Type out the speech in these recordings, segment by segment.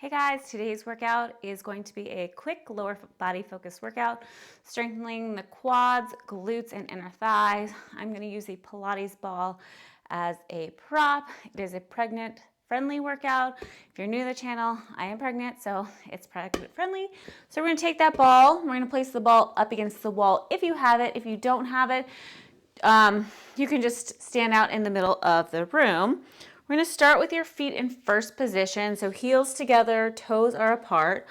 Hey guys, today's workout is going to be a quick lower body focused workout, strengthening the quads, glutes, and inner thighs. I'm going to use a Pilates ball as a prop. It is a pregnant friendly workout. If you're new to the channel, I am pregnant, so it's pregnant friendly. So we're going to take that ball, we're going to place the ball up against the wall if you have it. If you don't have it, you can just stand out in the middle of the room. We're going to start with your feet in first position, so heels together, toes are apart.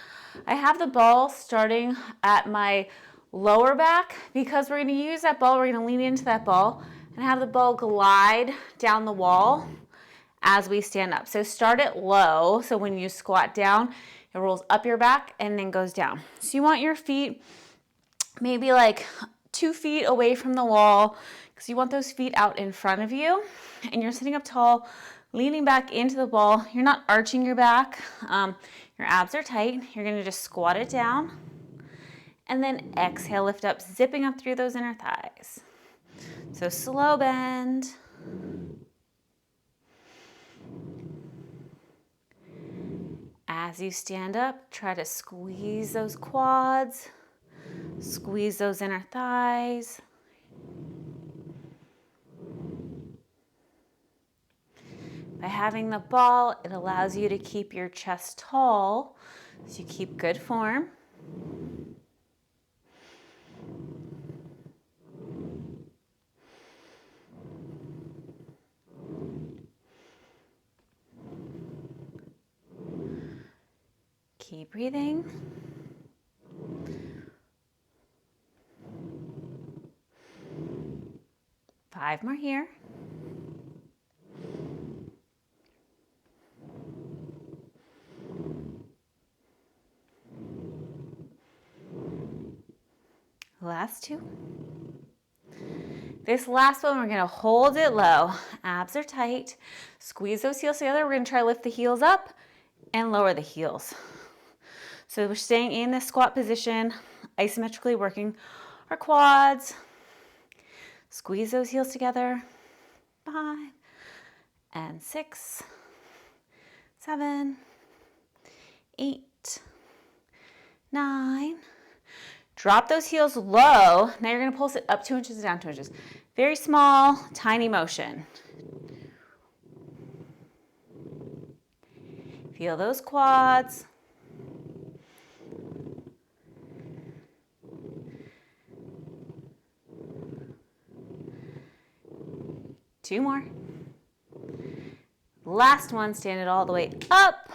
I have the ball starting at my lower back because we're going to use that ball, we're going to lean into that ball and have the ball glide down the wall as we stand up. So start it low, so when you squat down, it rolls up your back and then goes down. So you want your feet maybe like 2 feet away from the wall because you want those feet out in front of you, and you're sitting up tall, leaning back into the ball. You're not arching your back. Your abs are tight. You're going to just squat it down and then exhale, lift up, zipping up through those inner thighs. So slow bend. As you stand up, try to squeeze those quads, squeeze those inner thighs. By having the ball, it allows you to keep your chest tall, so you keep good form. Keep breathing. Five more here. Last 2. This last one, we're going to hold it low. Abs are tight. Squeeze those heels together. We're going to try to lift the heels up and lower the heels. So we're staying in this squat position, isometrically working our quads. Squeeze those heels together. 5 and 6, 7, 8, 9. Drop those heels low. Now you're going to pulse it up 2 inches and down 2 inches. Very small, tiny motion. Feel those quads. Two more. Last one, stand it all the way up.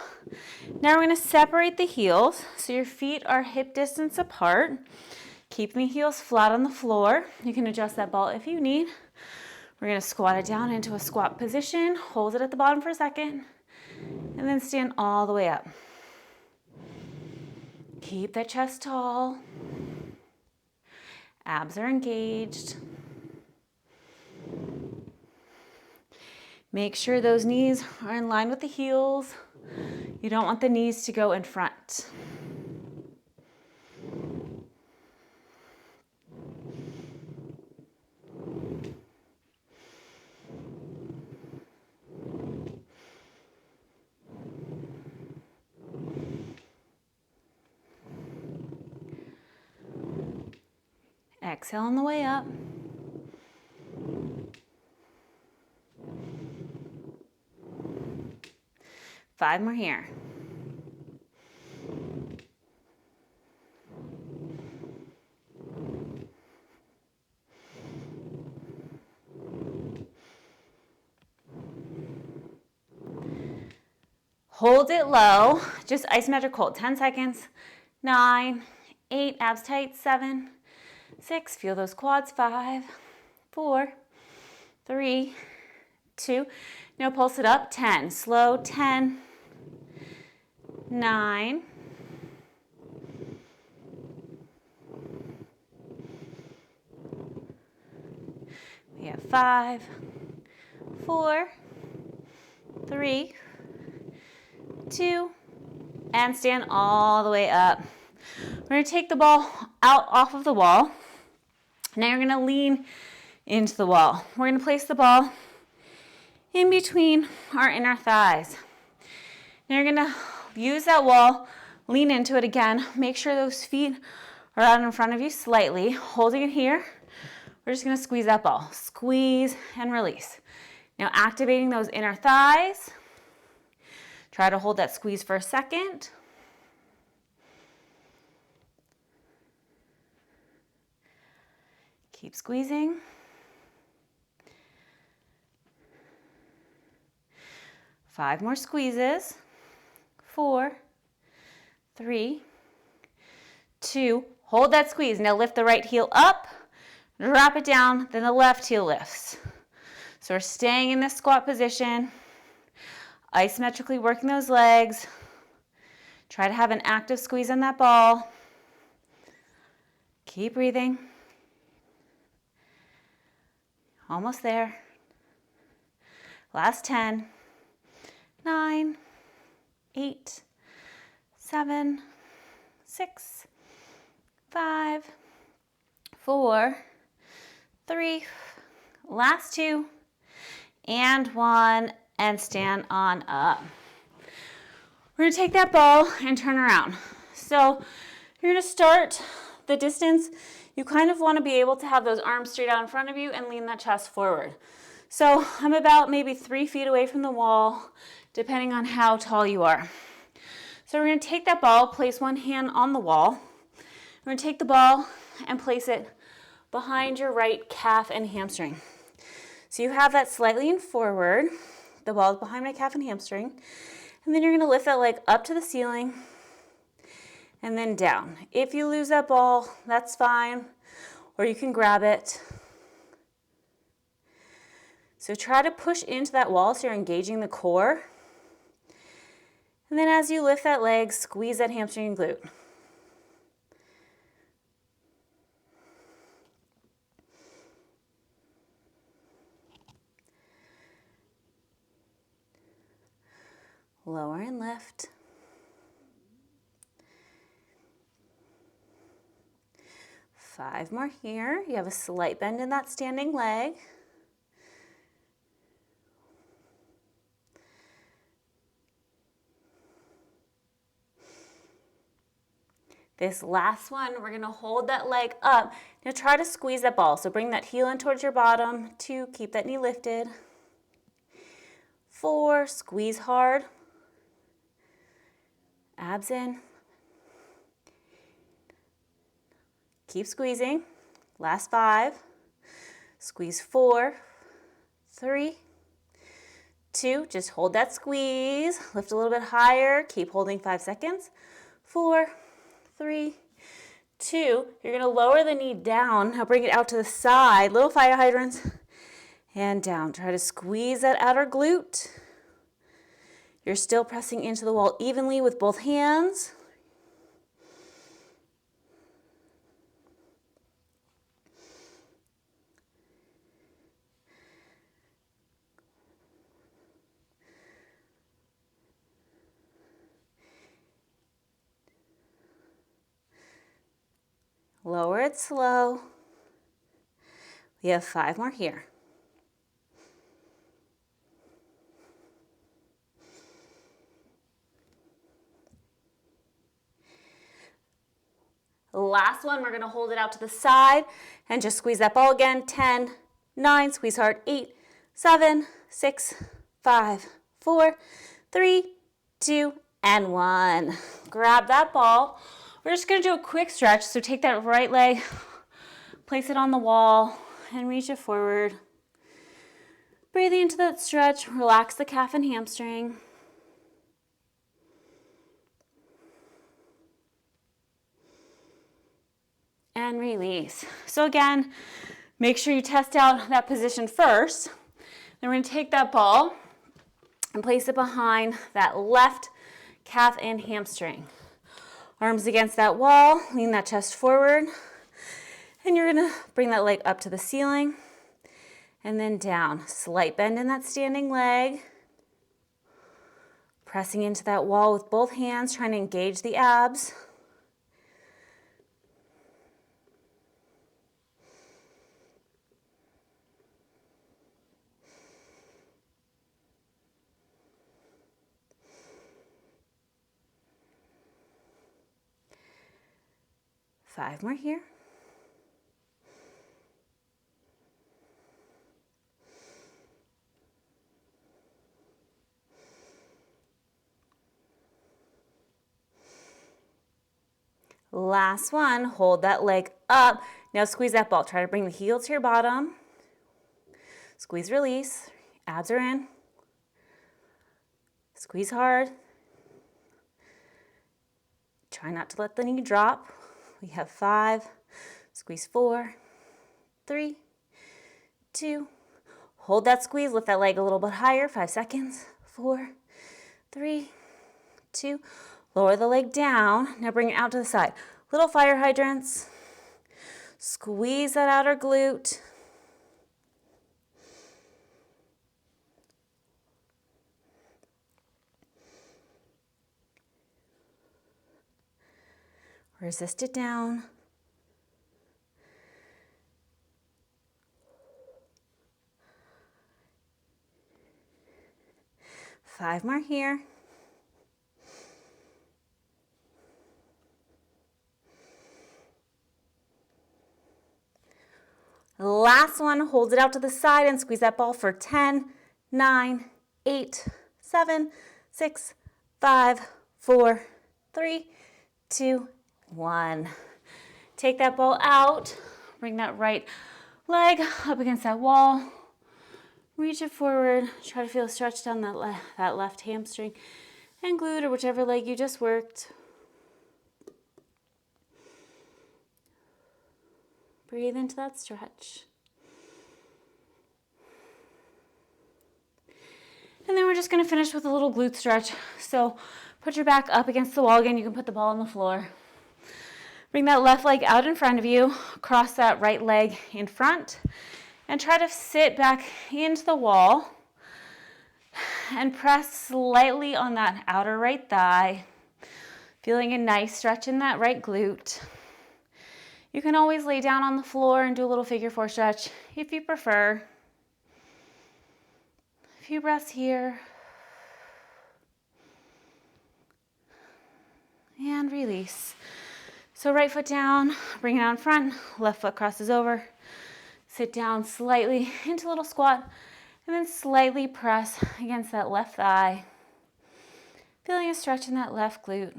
Now we're going to separate the heels so your feet are hip distance apart. Keeping the heels flat on the floor. You can adjust that ball if you need. We're going to squat it down into a squat position. Hold it at the bottom for a second. And then stand all the way up. Keep that chest tall. Abs are engaged. Make sure those knees are in line with the heels. You don't want the knees to go in front. Exhale on the way up. Five more here. Hold it low, just isometric hold, 10 seconds, 9, 8, abs tight, 7, 6, feel those quads, 5, 4, 3, 2, now pulse it up, 10, slow, 10, 9, 5, 4, 3, 2, and stand all the way up. We're going to take the ball out off of the wall. Now you're going to lean into the wall. We're going to place the ball in between our inner thighs. Now you're going to use that wall, lean into it again. Make sure those feet are out in front of you slightly. Holding it here, we're just gonna squeeze that ball. Squeeze and release. Now activating those inner thighs. Try to hold that squeeze for a second. Keep squeezing. 5 more squeezes. 4, 3, 2. Hold that squeeze. Now lift the right heel up, drop it down, then the left heel lifts. So we're staying in this squat position, isometrically working those legs. Try to have an active squeeze on that ball. Keep breathing. Almost there. Last 10, 9, 8, 7, 6, 5, 4, 3, last 2, and 1, and stand on up. We're gonna take that ball and turn around. So you're gonna start the distance. You kind of wanna be able to have those arms straight out in front of you and lean that chest forward. So I'm about maybe 3 feet away from the wall, depending on how tall you are. So we're gonna take that ball, place one hand on the wall. We're gonna take the ball and place it behind your right calf and hamstring. So you have that slightly in forward. The ball is behind my calf and hamstring. And then you're gonna lift that leg up to the ceiling and then down. If you lose that ball, that's fine, or you can grab it. So try to push into that wall so you're engaging the core. And then as you lift that leg, squeeze that hamstring and glute. Lower and lift. Five more here. You have a slight bend in that standing leg. This last one, we're gonna hold that leg up. Now try to squeeze that ball. So bring that heel in towards your bottom. 2, keep that knee lifted. 4, squeeze hard. Abs in. Keep squeezing. Last 5. Squeeze 4, 3, 2. Just hold that squeeze. Lift a little bit higher. Keep holding 5 seconds. 4, 3, 2. You're gonna lower the knee down. Now bring it out to the side. Little fire hydrants. And down. Try to squeeze that outer glute. You're still pressing into the wall evenly with both hands. Lower it slow. We have 5 more here. Last one, we're gonna hold it out to the side and just squeeze that ball again. 10, 9, squeeze hard. 8, 7, 6, 5, 4, 3, 2, and 1. Grab that ball. We're just gonna do a quick stretch. So take that right leg, place it on the wall, and reach it forward. Breathing into that stretch, relax the calf and hamstring. And release. So again, make sure you test out that position first. Then we're gonna take that ball and place it behind that left calf and hamstring. Arms against that wall, lean that chest forward, and you're gonna bring that leg up to the ceiling and then down. Slight bend in that standing leg. Pressing into that wall with both hands, trying to engage the abs. 5 more here. Last one, hold that leg up. Now squeeze that ball. Try to bring the heel to your bottom. Squeeze, release. Abs are in. Squeeze hard. Try not to let the knee drop. We have 5. Squeeze 4, 3, 2. Hold that squeeze. Lift that leg a little bit higher. 5 seconds. 4, 3, 2. Lower the leg down. Now bring it out to the side. Little fire hydrants. Squeeze that outer glute. Resist it down. Five more here. Last one, hold it out to the side and squeeze that ball for 10, 9, 8, 7, 6, 5, 4, 3, 2, 1. Take that ball out, bring that right leg up against that wall, reach it forward, try to feel a stretch down that left hamstring and glute or whichever leg you just worked. Breathe into that stretch. And then we're just gonna finish with a little glute stretch. So put your back up against the wall again. You can put the ball on the floor. Bring that left leg out in front of you. Cross that right leg in front. And try to sit back into the wall. And press slightly on that outer right thigh. Feeling a nice stretch in that right glute. You can always lay down on the floor and do a little figure 4 stretch if you prefer. A few breaths here. And release. So right foot down, bring it out in front, left foot crosses over. Sit down slightly into a little squat, and then slightly press against that left thigh. Feeling a stretch in that left glute.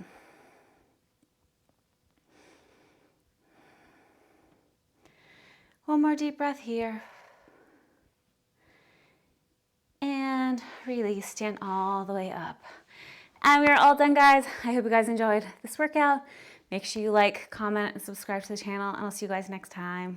One more deep breath here. And release, stand all the way up. And we are all done, guys. I hope you guys enjoyed this workout. Make sure you like, comment, and subscribe to the channel, and I'll see you guys next time.